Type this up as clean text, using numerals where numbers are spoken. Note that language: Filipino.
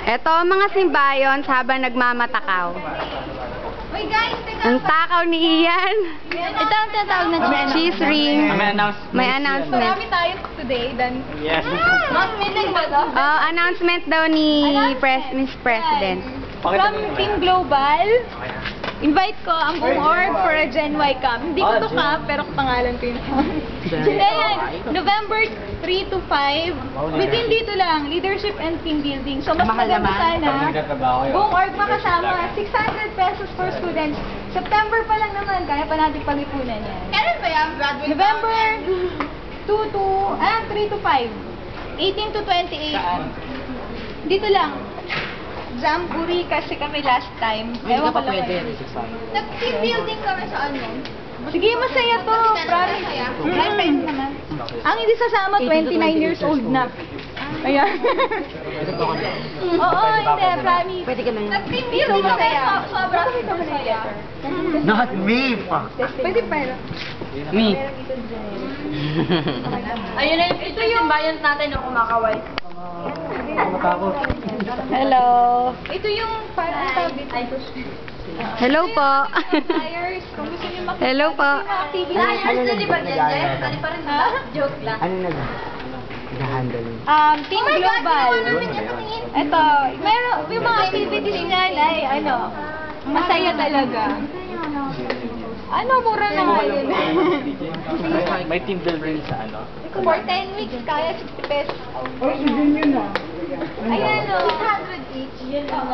Ito ang mga simbayon habang nagmamatakaw. Uy guys, teka. Ang takaw ni Ian. Ito ang tinatawag na Cheese ring. May Marami announcement. tayo today, then... Yes. Last meeting ba to? Oh, announcement daw ni Miss President. From Team Global, invite ko ang buong org for a Gen Y camp. Hindi ko to camp, pero pangalan ko yun. Ayan, November 3 to 5. Within dito lang, leadership and team building. So, mas maganda sana. Buong org makasama. 600 pesos for students. September pa lang naman, kaya pa natin pag-ipunan yan. Kailan ba yan? Graduate November 3 to 5. 18 to 28. Dito lang. Zamburi kasi kami last time. Ewan ko lang kayo. Nag-team building kami sa ano. Sige, masaya to. Promise. Friend naman. Ang hindi sasama, 29 years old na. Ayan. Oo, hindi. Promise. Pwede ka nang... Nag-team building kami. Sobrang masaya. Not me, fuck. Pwede pero. Me. Ayun na, ito yung simbayan natin na kumakaway. Hello. Ito yung parang sabi dito. Hello po. Flyers. Kung gusto niyo makita. Hello po. Flyers na di ba dyan, Jess? Dali pa rin ba? Joke lang. Ano na ba? Na-handle. Team Global. Ito, meron, yung mga activities niyan ay, ano, masaya talaga. Ano, mura na nga yun. May team building sa ano? For 10 weeks, kaya 60 pesos. Ayan o. 600 each. Yun lang.